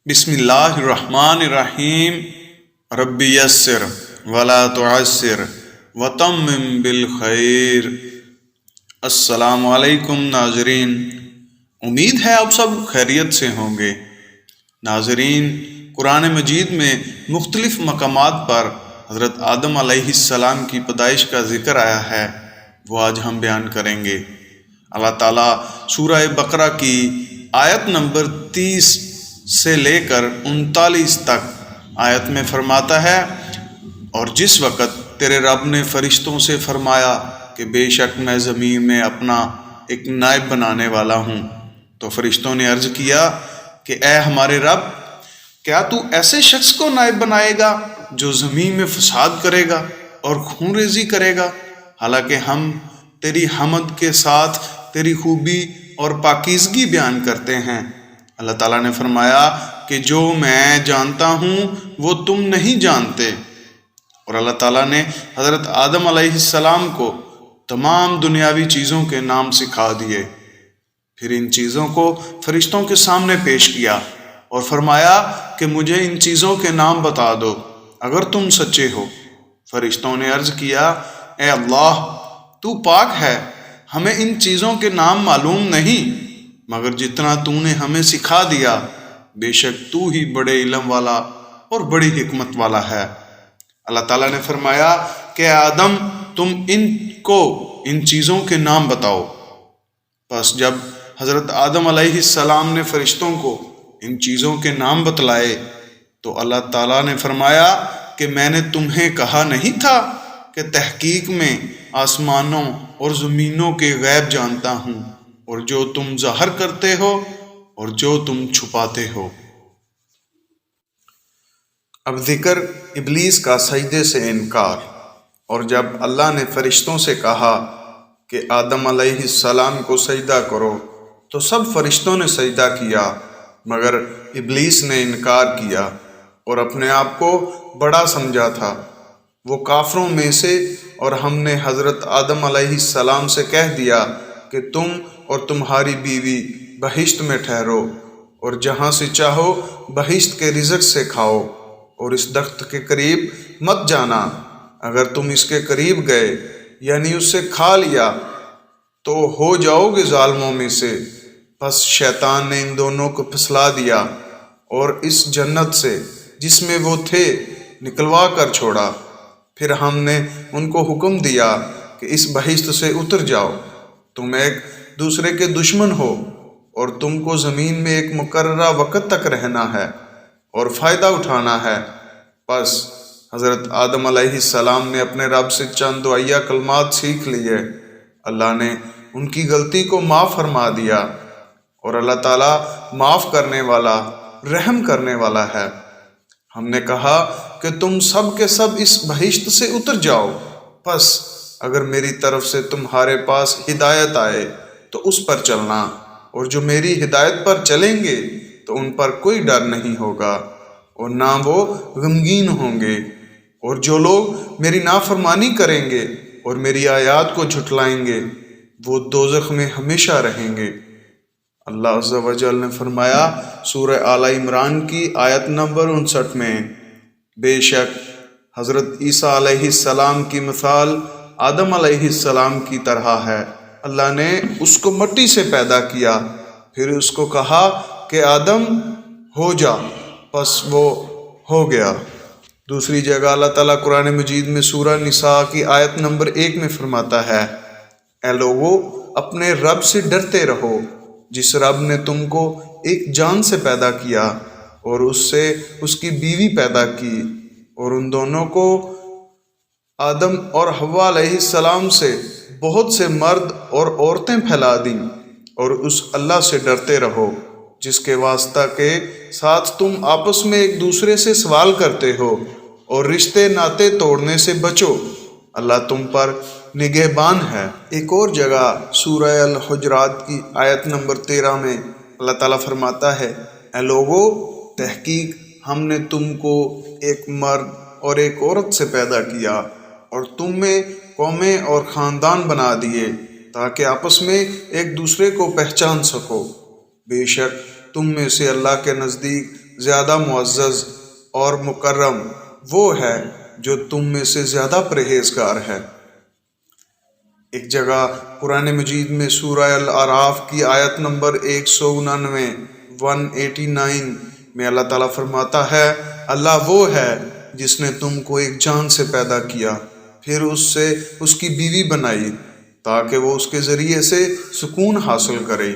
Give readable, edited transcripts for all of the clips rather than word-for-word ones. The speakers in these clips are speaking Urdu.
بسم اللہ الرحمن الرحیم رب یسر ولا تعسر وتمم بالخیر۔ السلام علیکم ناظرین، امید ہے آپ سب خیریت سے ہوں گے۔ ناظرین، قرآن مجید میں مختلف مقامات پر حضرت آدم علیہ السلام کی پیدائش کا ذکر آیا ہے، وہ آج ہم بیان کریں گے۔ اللہ تعالیٰ سورہ بقرہ کی آیت نمبر 30 سے لے کر 39 تک آیت میں فرماتا ہے، اور جس وقت تیرے رب نے فرشتوں سے فرمایا کہ بے شک میں زمین میں اپنا ایک نائب بنانے والا ہوں، تو فرشتوں نے عرض کیا کہ اے ہمارے رب، کیا تو ایسے شخص کو نائب بنائے گا جو زمین میں فساد کرے گا اور خون ریزی کرے گا، حالانکہ ہم تیری حمد کے ساتھ تیری خوبی اور پاکیزگی بیان کرتے ہیں۔ اللہ تعالیٰ نے فرمایا کہ جو میں جانتا ہوں وہ تم نہیں جانتے، اور اللہ تعالیٰ نے حضرت آدم علیہ السلام کو تمام دنیاوی چیزوں کے نام سکھا دیے، پھر ان چیزوں کو فرشتوں کے سامنے پیش کیا اور فرمایا کہ مجھے ان چیزوں کے نام بتا دو اگر تم سچے ہو۔ فرشتوں نے عرض کیا، اے اللہ، تو پاک ہے، ہمیں ان چیزوں کے نام معلوم نہیں، مگر جتنا تو نے ہمیں سکھا دیا، بے شک تو ہی بڑے علم والا اور بڑی حکمت والا ہے۔ اللہ تعالیٰ نے فرمایا کہ آدم، تم ان چیزوں کے نام بتاؤ۔ پس جب حضرت آدم علیہ السلام نے فرشتوں کو ان چیزوں کے نام بتلائے تو اللہ تعالیٰ نے فرمایا کہ میں نے تمہیں کہا نہیں تھا کہ تحقیق میں آسمانوں اور زمینوں کے غیب جانتا ہوں، اور جو تم ظاہر کرتے ہو اور جو تم چھپاتے ہو۔ اب ذکر ابلیس کا سجدے سے انکار۔ اور جب اللہ نے فرشتوں سے کہا کہ آدم علیہ السلام کو سجدہ کرو تو سب فرشتوں نے سجدہ کیا، مگر ابلیس نے انکار کیا اور اپنے آپ کو بڑا سمجھا تھا، وہ کافروں میں سے، اور ہم نے حضرت آدم علیہ السلام سے کہہ دیا کہ تم اور تمہاری بیوی بہشت میں ٹھہرو، اور جہاں سے چاہو بہشت کے رزق سے کھاؤ، اور اس درخت کے قریب مت جانا، اگر تم اس کے قریب گئے یعنی اس سے کھا لیا تو ہو جاؤ گے ظالموں میں سے۔ پس شیطان نے ان دونوں کو پھسلا دیا اور اس جنت سے جس میں وہ تھے نکلوا کر چھوڑا، پھر ہم نے ان کو حکم دیا کہ اس بہشت سے اتر جاؤ، تم ایک دوسرے کے دشمن ہو، اور تم کو زمین میں ایک مقررہ وقت تک رہنا ہے اور فائدہ اٹھانا ہے۔ پس حضرت آدم علیہ السلام نے اپنے رب سے چند دعائیہ کلمات سیکھ لیے، اللہ نے ان کی غلطی کو معاف فرما دیا، اور اللہ تعالیٰ معاف کرنے والا، رحم کرنے والا ہے۔ ہم نے کہا کہ تم سب کے سب اس بہشت سے اتر جاؤ، پس اگر میری طرف سے تمہارے پاس ہدایت آئے تو اس پر چلنا، اور جو میری ہدایت پر چلیں گے تو ان پر کوئی ڈر نہیں ہوگا اور نہ وہ غمگین ہوں گے، اور جو لوگ میری نافرمانی کریں گے اور میری آیات کو جھٹلائیں گے وہ دوزخ میں ہمیشہ رہیں گے۔ اللہ عز و جل نے فرمایا سورہ آل عمران کی آیت نمبر 59 میں، بے شک حضرت عیسیٰ علیہ السلام کی مثال آدم علیہ السلام کی طرح ہے، اللہ نے اس کو مٹی سے پیدا کیا، پھر اس کو کہا کہ آدم ہو جا، پس وہ ہو گیا۔ دوسری جگہ اللہ تعالیٰ قرآن مجید میں سورہ نساء کی آیت نمبر 1 میں فرماتا ہے، اے لوگو، اپنے رب سے ڈرتے رہو، جس رب نے تم کو ایک جان سے پیدا کیا اور اس سے اس کی بیوی پیدا کی، اور ان دونوں کو آدم اور حوا علیہ السلام سے بہت سے مرد اور عورتیں پھیلا دیں، اور اس اللہ سے ڈرتے رہو جس کے واسطہ کے ساتھ تم آپس میں ایک دوسرے سے سوال کرتے ہو، اور رشتے ناطے توڑنے سے بچو، اللہ تم پر نگہبان ہے۔ ایک اور جگہ سورہ الحجرات کی آیت نمبر 13 میں اللہ تعالیٰ فرماتا ہے، اے لوگو، تحقیق ہم نے تم کو ایک مرد اور ایک عورت سے پیدا کیا، اور تم میں قومیں اور خاندان بنا دیے تاکہ آپس میں ایک دوسرے کو پہچان سکو، بے شک تم میں سے اللہ کے نزدیک زیادہ معزز اور مکرم وہ ہے جو تم میں سے زیادہ پرہیزگار ہے۔ ایک جگہ قرآن مجید میں سورہ الاعراف کی آیت نمبر 189 میں اللہ تعالیٰ فرماتا ہے، اللہ وہ ہے جس نے تم کو ایک جان سے پیدا کیا، پھر اس سے اس کی بیوی بنائی تاکہ وہ اس کے ذریعے سے سکون حاصل کرے۔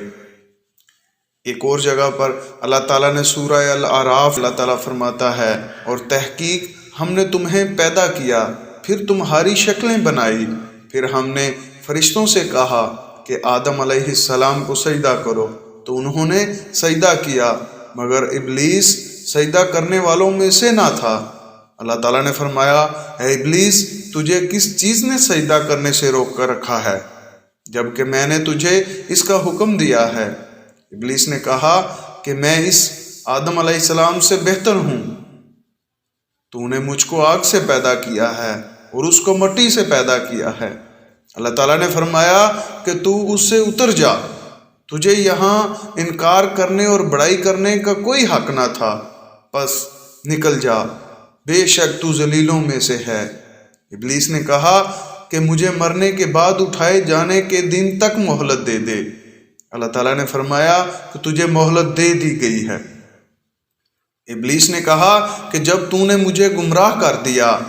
ایک اور جگہ پر اللہ تعالیٰ نے سورہ الاعراف اللہ تعالیٰ فرماتا ہے، اور تحقیق ہم نے تمہیں پیدا کیا، پھر تمہاری شکلیں بنائی، پھر ہم نے فرشتوں سے کہا کہ آدم علیہ السلام کو سجدہ کرو، تو انہوں نے سجدہ کیا مگر ابلیس سجدہ کرنے والوں میں سے نہ تھا۔ اللہ تعالیٰ نے فرمایا، اے ابلیس، تجھے کس چیز نے سجدہ کرنے سے روک کر رکھا ہے جبکہ میں نے تجھے اس کا حکم دیا ہے؟ ابلیس نے کہا کہ میں اس آدم علیہ السلام سے بہتر ہوں، تو نے مجھ کو آگ سے پیدا کیا ہے اور اس کو مٹی سے پیدا کیا ہے۔ اللہ تعالیٰ نے فرمایا کہ تو اس سے اتر جا، تجھے یہاں انکار کرنے اور بڑائی کرنے کا کوئی حق نہ تھا، بس نکل جا، بے شک تو ذلیلوں میں سے ہے۔ ابلیس نے کہا کہ مجھے مرنے کے بعد اٹھائے جانے کے دن تک مہلت دے دے۔ اللہ تعالیٰ نے فرمایا کہ تجھے مہلت دے دی گئی ہے۔ ابلیس نے کہا کہ جب تو نے مجھے گمراہ کر دیا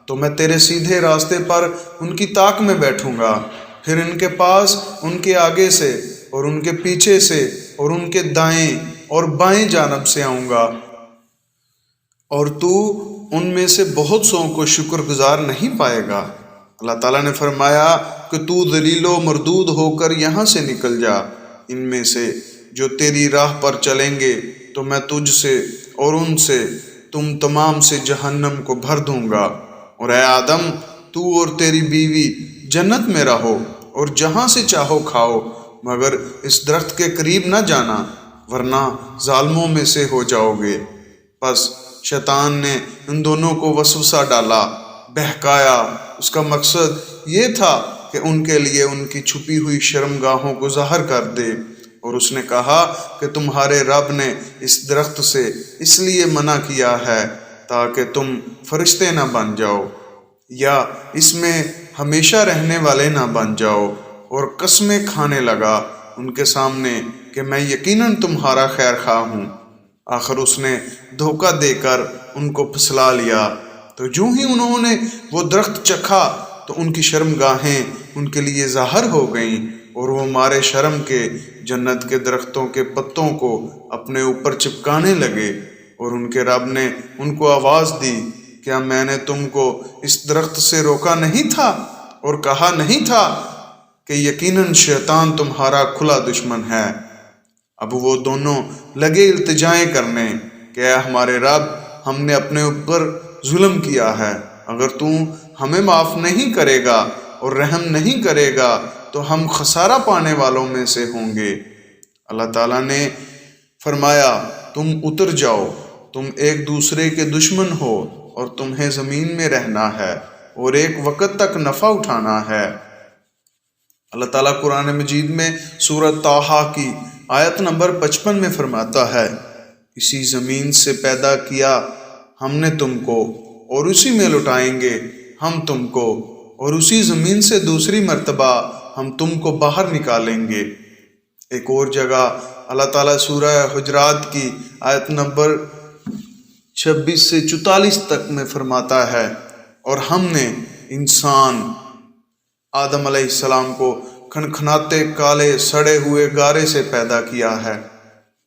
تو میں تیرے سیدھے راستے پر ان کی طاق میں بیٹھوں گا، پھر ان کے پاس، ان کے آگے سے اور ان کے پیچھے سے اور ان کے دائیں اور بائیں جانب سے آؤں گا، اور تو ان میں سے بہت سو کو شکر گزار نہیں پائے گا۔ اللہ تعالیٰ نے فرمایا کہ تو ذلیل و مردود ہو کر یہاں سے نکل جا، ان میں سے جو تیری راہ پر چلیں گے تو میں تجھ سے اور ان سے، تم تمام سے جہنم کو بھر دوں گا۔ اور اے آدم، تو اور تیری بیوی جنت میں رہو اور جہاں سے چاہو کھاؤ، مگر اس درخت کے قریب نہ جانا ورنہ ظالموں میں سے ہو جاؤ گے۔ پس شیطان نے ان دونوں کو وسوسہ ڈالا، بہکایا۔ اس کا مقصد یہ تھا کہ ان کے لیے ان کی چھپی ہوئی شرمگاہوں کو ظاہر کر دے، اور اس نے کہا کہ تمہارے رب نے اس درخت سے اس لیے منع کیا ہے تاکہ تم فرشتے نہ بن جاؤ یا اس میں ہمیشہ رہنے والے نہ بن جاؤ، اور قسمیں کھانے لگا ان کے سامنے کہ میں یقیناً تمہارا خیر خواہ ہوں۔ آخر اس نے دھوکہ دے کر ان کو پھسلا لیا، تو جو ہی انہوں نے وہ درخت چکھا تو ان کی شرمگاہیں ان کے لیے ظاہر ہو گئیں، اور وہ مارے شرم کے جنت کے درختوں کے پتوں کو اپنے اوپر چپکانے لگے، اور ان کے رب نے ان کو آواز دی، کیا میں نے تم کو اس درخت سے روکا نہیں تھا اور کہا نہیں تھا کہ یقیناً شیطان تمہارا کھلا دشمن ہے؟ اب وہ دونوں لگے التجائیں کرنے کہ اے ہمارے رب، ہم نے اپنے اوپر ظلم کیا ہے، اگر تو ہمیں معاف نہیں کرے گا اور رحم نہیں کرے گا تو ہم خسارہ پانے والوں میں سے ہوں گے۔ اللہ تعالیٰ نے فرمایا، تم اتر جاؤ، تم ایک دوسرے کے دشمن ہو اور تمہیں زمین میں رہنا ہے اور ایک وقت تک نفع اٹھانا ہے۔ اللہ تعالیٰ قرآن مجید میں سورۃ طٰہٰ کی آیت نمبر 55 میں فرماتا ہے، اسی زمین سے پیدا کیا ہم نے تم کو اور اسی میں لٹائیں گے ہم تم کو، اور اسی زمین سے دوسری مرتبہ ہم تم کو باہر نکالیں گے۔ ایک اور جگہ اللہ تعالیٰ سورہ حجرات کی آیت نمبر 26 سے 44 تک میں فرماتا ہے، اور ہم نے انسان آدم علیہ السلام کو کھنکھناتے کالے سڑے ہوئے گارے سے پیدا کیا ہے،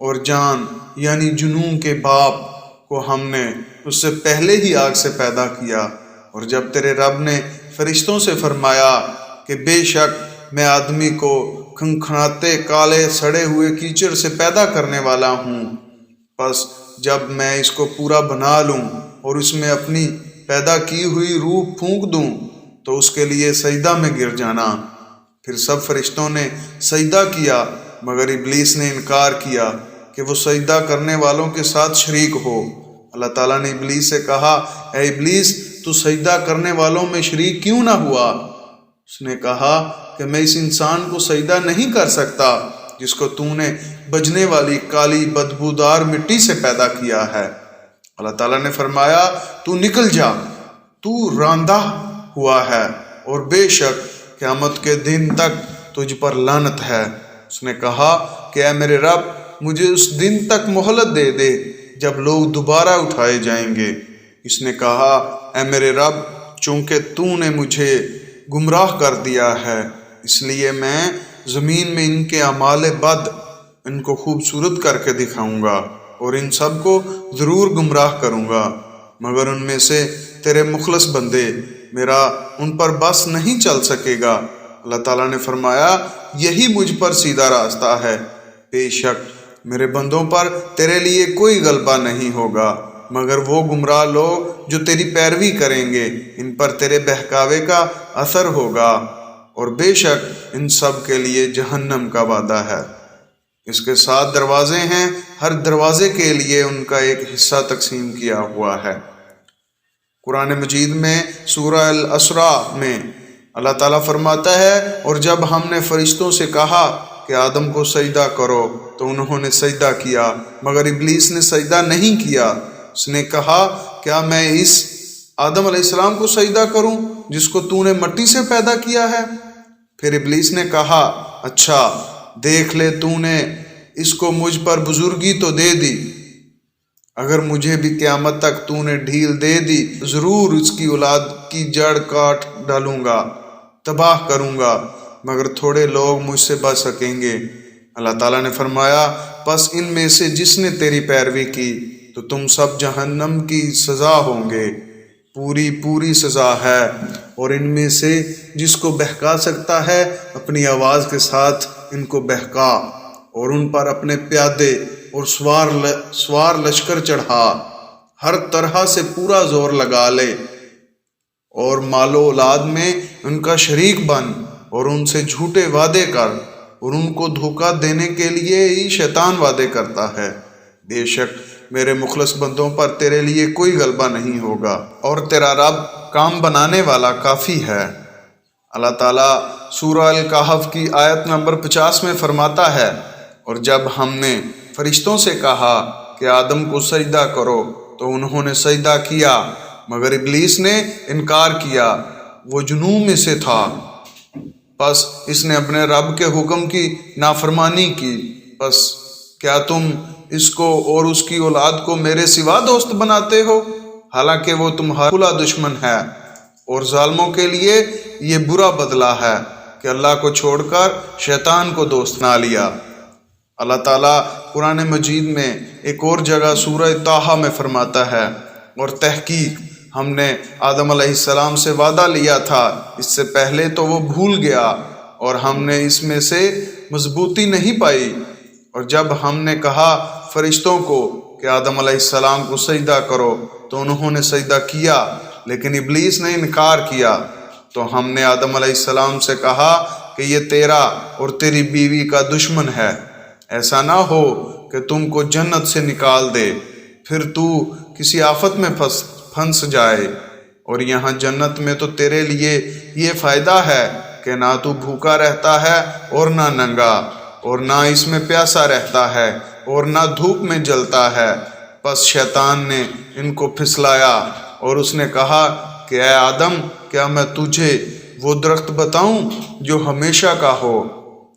اور جان یعنی جنوں کے باپ کو ہم نے اس سے پہلے ہی آگ سے پیدا کیا۔ اور جب تیرے رب نے فرشتوں سے فرمایا کہ بے شک میں آدمی کو کھنکھناتے کالے سڑے ہوئے کیچڑ سے پیدا کرنے والا ہوں، پس جب میں اس کو پورا بنا لوں اور اس میں اپنی پیدا کی ہوئی روح پھونک دوں تو اس کے لیے سجدہ میں گر جانا۔ پھر سب فرشتوں نے سجدہ کیا مگر ابلیس نے انکار کیا کہ وہ سجدہ کرنے والوں کے ساتھ شریک ہو۔ اللہ تعالیٰ نے ابلیس سے کہا، اے ابلیس، تو سجدہ کرنے والوں میں شریک کیوں نہ ہوا؟ اس نے کہا کہ میں اس انسان کو سجدہ نہیں کر سکتا جس کو تو نے بجنے والی کالی بدبودار مٹی سے پیدا کیا ہے۔ اللہ تعالیٰ نے فرمایا تو نکل جا، تو راندہ ہوا ہے اور بے شک قیامت کے دن تک تجھ پر لعنت ہے۔ اس نے کہا کہ اے میرے رب مجھے اس دن تک مہلت دے دے جب لوگ دوبارہ اٹھائے جائیں گے۔ اس نے کہا اے میرے رب چونکہ تو نے مجھے گمراہ کر دیا ہے اس لیے میں زمین میں ان کے اعمال بد ان کو خوبصورت کر کے دکھاؤں گا اور ان سب کو ضرور گمراہ کروں گا، مگر ان میں سے تیرے مخلص بندے میرا ان پر بس نہیں چل سکے گا۔ اللہ تعالیٰ نے فرمایا یہی مجھ پر سیدھا راستہ ہے، بے شک میرے بندوں پر تیرے لیے کوئی غلبہ نہیں ہوگا مگر وہ گمراہ لوگ جو تیری پیروی کریں گے، ان پر تیرے بہکاوے کا اثر ہوگا اور بے شک ان سب کے لیے جہنم کا وعدہ ہے۔ اس کے 7 دروازے ہیں، ہر دروازے کے لیے ان کا ایک حصہ تقسیم کیا ہوا ہے۔ قرآن مجید میں سورہ الاسراء میں اللہ تعالیٰ فرماتا ہے اور جب ہم نے فرشتوں سے کہا کہ آدم کو سجدہ کرو تو انہوں نے سجدہ کیا مگر ابلیس نے سجدہ نہیں کیا۔ اس نے کہا کیا میں اس آدم علیہ السلام کو سجدہ کروں جس کو تو نے مٹی سے پیدا کیا ہے؟ پھر ابلیس نے کہا اچھا دیکھ لے تو نے اس کو مجھ پر بزرگی تو دے دی، اگر مجھے بھی قیامت تک تو نے ڈھیل دے دی ضرور اس کی اولاد کی جڑ کاٹ ڈالوں گا، تباہ کروں گا، مگر تھوڑے لوگ مجھ سے بچ سکیں گے۔ اللہ تعالیٰ نے فرمایا پس ان میں سے جس نے تیری پیروی کی تو تم سب جہنم کی سزا ہوں گے، پوری سزا ہے، اور ان میں سے جس کو بہکا سکتا ہے اپنی آواز کے ساتھ ان کو بہکا اور ان پر اپنے پیادے اور سوار لشکر چڑھا، ہر طرح سے پورا زور لگا لے اور مال و اولاد میں ان کا شریک بن اور ان سے جھوٹے وعدے کر اور ان کو دھوکہ دینے کے لیے ہی شیطان وعدے کرتا ہے۔ بے شک میرے مخلص بندوں پر تیرے لیے کوئی غلبہ نہیں ہوگا اور تیرا رب کام بنانے والا کافی ہے۔ اللہ تعالیٰ سورہ الکہف کی آیت نمبر 50 میں فرماتا ہے اور جب ہم نے فرشتوں سے کہا کہ آدم کو سجدہ کرو تو انہوں نے سجدہ کیا مگر ابلیس نے انکار کیا، وہ جنوں میں سے تھا، پس اس نے اپنے رب کے حکم کی نافرمانی کی۔ پس کیا تم اس کو اور اس کی اولاد کو میرے سوا دوست بناتے ہو، حالانکہ وہ تمہارا کھلا دشمن ہے، اور ظالموں کے لیے یہ برا بدلہ ہے کہ اللہ کو چھوڑ کر شیطان کو دوست نہ لیا۔ اللہ تعالیٰ قرآن مجید میں ایک اور جگہ سورہ طٰہٰ میں فرماتا ہے اور تحقیق ہم نے آدم علیہ السلام سے وعدہ لیا تھا، اس سے پہلے تو وہ بھول گیا اور ہم نے اس میں سے مضبوطی نہیں پائی، اور جب ہم نے کہا فرشتوں کو کہ آدم علیہ السلام کو سجدہ کرو تو انہوں نے سجدہ کیا لیکن ابلیس نے انکار کیا، تو ہم نے آدم علیہ السلام سے کہا کہ یہ تیرا اور تیری بیوی کا دشمن ہے، ایسا نہ ہو کہ تم کو جنت سے نکال دے پھر تو کسی آفت میں پھنس جائے، اور یہاں جنت میں تو تیرے لیے یہ فائدہ ہے کہ نہ تو بھوکا رہتا ہے اور نہ ننگا، اور نہ اس میں پیاسا رہتا ہے اور نہ دھوپ میں جلتا ہے۔ پس شیطان نے ان کو پھسلایا اور اس نے کہا کہ اے آدم کیا میں تجھے وہ درخت بتاؤں جو ہمیشہ کا ہو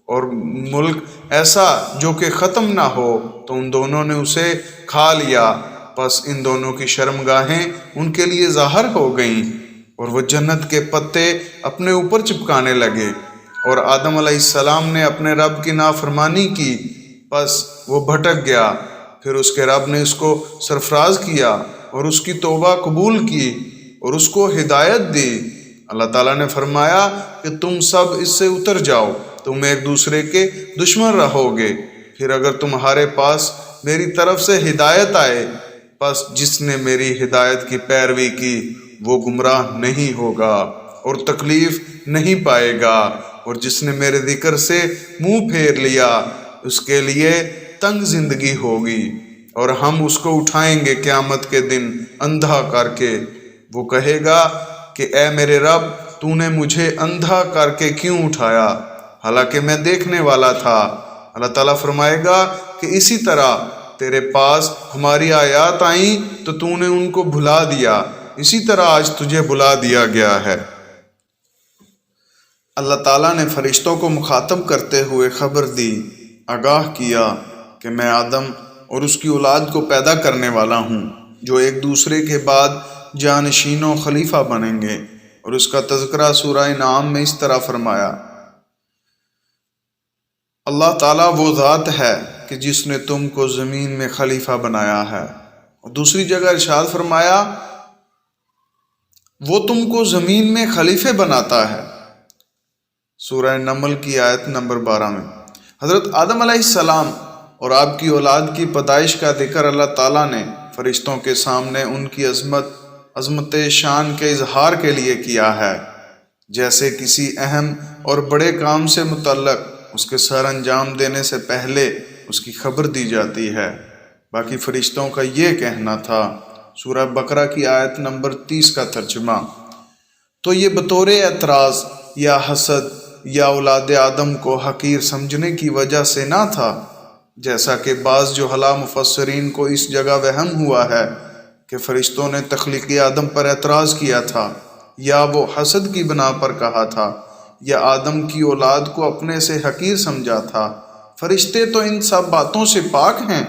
اور ملک ایسا جو کہ ختم نہ ہو؟ تو ان دونوں نے اسے کھا لیا، پس ان دونوں کی شرمگاہیں ان کے لیے ظاہر ہو گئیں اور وہ جنت کے پتے اپنے اوپر چپکانے لگے، اور آدم علیہ السلام نے اپنے رب کی نافرمانی کی، پس وہ بھٹک گیا۔ پھر اس کے رب نے اس کو سرفراز کیا اور اس کی توبہ قبول کی اور اس کو ہدایت دی۔ اللہ تعالیٰ نے فرمایا کہ تم سب اس سے اتر جاؤ، تم ایک دوسرے کے دشمن رہو گے، پھر اگر تمہارے پاس میری طرف سے ہدایت آئے پس جس نے میری ہدایت کی پیروی کی وہ گمراہ نہیں ہوگا اور تکلیف نہیں پائے گا، اور جس نے میرے ذکر سے منہ پھیر لیا اس کے لیے تنگ زندگی ہوگی، اور ہم اس کو اٹھائیں گے قیامت کے دن اندھا کر کے۔ وہ کہے گا کہ اے میرے رب تو نے مجھے اندھا کر کے کیوں اٹھایا، حالانکہ میں دیکھنے والا تھا۔ اللہ تعالیٰ فرمائے گا کہ اسی طرح تیرے پاس ہماری آیات آئیں تو تو نے ان کو بھلا دیا، اسی طرح آج تجھے بھلا دیا گیا ہے۔ اللہ تعالیٰ نے فرشتوں کو مخاطب کرتے ہوئے خبر دی، آگاہ کیا کہ میں آدم اور اس کی اولاد کو پیدا کرنے والا ہوں جو ایک دوسرے کے بعد جانشین و خلیفہ بنیں گے، اور اس کا تذکرہ سورہ انعام میں اس طرح فرمایا، اللہ تعالیٰ وہ ذات ہے کہ جس نے تم کو زمین میں خلیفہ بنایا ہے، اور دوسری جگہ ارشاد فرمایا وہ تم کو زمین میں خلیفے بناتا ہے، سورہ نمل کی آیت نمبر 12 میں۔ حضرت آدم علیہ السلام اور آپ کی اولاد کی پیدائش کا ذکر اللہ تعالیٰ نے فرشتوں کے سامنے ان کی عظمت شان کے اظہار کے لیے کیا ہے، جیسے کسی اہم اور بڑے کام سے متعلق اس کے سر انجام دینے سے پہلے اس کی خبر دی جاتی ہے۔ باقی فرشتوں کا یہ کہنا تھا، سورہ بقرہ کی آیت نمبر 30 کا ترجمہ، تو یہ بطور اعتراض یا حسد یا اولاد آدم کو حقیر سمجھنے کی وجہ سے نہ تھا، جیسا کہ بعض جہلا مفسرین کو اس جگہ وہم ہوا ہے کہ فرشتوں نے تخلیق آدم پر اعتراض کیا تھا، یا وہ حسد کی بنا پر کہا تھا، یا آدم کی اولاد کو اپنے سے حقیر سمجھا تھا۔ فرشتے تو ان سب باتوں سے پاک ہیں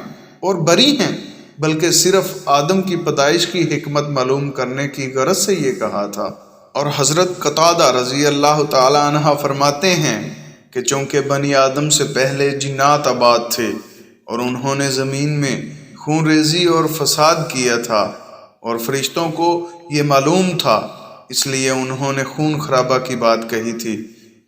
اور بری ہیں، بلکہ صرف آدم کی پیدائش کی حکمت معلوم کرنے کی غرض سے یہ کہا تھا۔ اور حضرت قتادہ رضی اللہ تعالی عنہ فرماتے ہیں کہ چونکہ بنی آدم سے پہلے جنات آباد تھے اور انہوں نے زمین میں خون ریزی اور فساد کیا تھا، اور فرشتوں کو یہ معلوم تھا، اس لیے انہوں نے خون خرابہ کی بات کہی تھی۔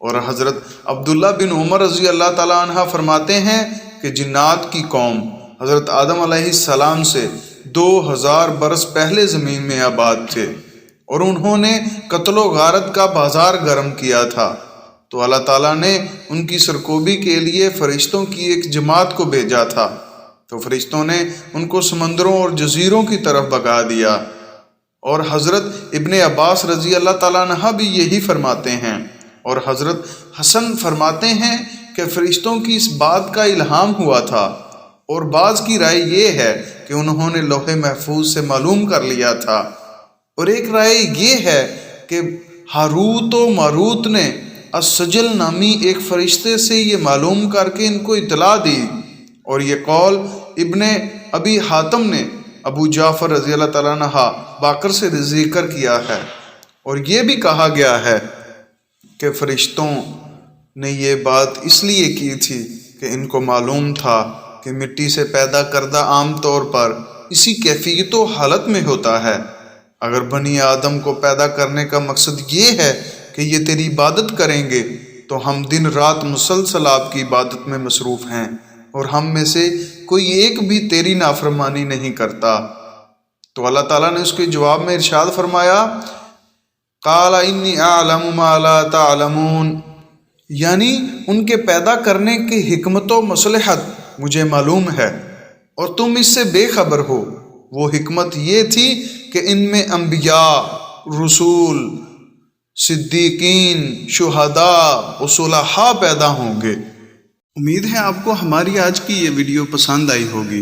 اور حضرت عبداللہ بن عمر رضی اللہ تعالیٰ عنہ فرماتے ہیں کہ جنات کی قوم حضرت آدم علیہ السلام سے 2000 برس پہلے زمین میں آباد تھے، اور انہوں نے قتل و غارت کا بازار گرم کیا تھا، تو اللہ تعالیٰ نے ان کی سرکوبی کے لیے فرشتوں کی ایک جماعت کو بھیجا تھا، تو فرشتوں نے ان کو سمندروں اور جزیروں کی طرف بھگا دیا۔ اور حضرت ابن عباس رضی اللہ تعالیٰ عنہ بھی یہی فرماتے ہیں، اور حضرت حسن فرماتے ہیں کہ فرشتوں کی اس بات کا الہام ہوا تھا، اور بعض کی رائے یہ ہے کہ انہوں نے لوح محفوظ سے معلوم کر لیا تھا، اور ایک رائے یہ ہے کہ ہاروت و ماروت نے السجل نامی ایک فرشتے سے یہ معلوم کر کے ان کو اطلاع دی، اور یہ قول ابن ابی حاتم نے ابو جعفر رضی اللہ تعالیٰ عنہ باقر سے ذکر کیا ہے۔ اور یہ بھی کہا گیا ہے کہ فرشتوں نے یہ بات اس لیے کی تھی کہ ان کو معلوم تھا کہ مٹی سے پیدا کردہ عام طور پر اسی کیفیت و حالت میں ہوتا ہے۔ اگر بنی آدم کو پیدا کرنے کا مقصد یہ ہے کہ یہ تیری عبادت کریں گے، تو ہم دن رات مسلسل آپ کی عبادت میں مصروف ہیں، اور ہم میں سے کوئی ایک بھی تیری نافرمانی نہیں کرتا۔ تو اللہ تعالیٰ نے اس کے جواب میں ارشاد فرمایا، قال انی اعلم ما لا تعلمون، یعنی ان کے پیدا کرنے کی حکمت و مصلحت مجھے معلوم ہے اور تم اس سے بے خبر ہو۔ وہ حکمت یہ تھی کہ ان میں انبیاء، رسول، صدیقین، شہداء و صلحاء پیدا ہوں گے۔ امید ہے آپ کو ہماری آج کی یہ ویڈیو پسند آئی ہوگی۔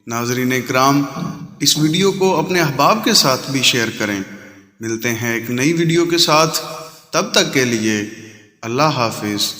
ناظرین اکرام، اس ویڈیو کو اپنے احباب کے ساتھ بھی شیئر کریں۔ ملتے ہیں ایک نئی ویڈیو کے ساتھ، تب تک کے لیے اللہ حافظ۔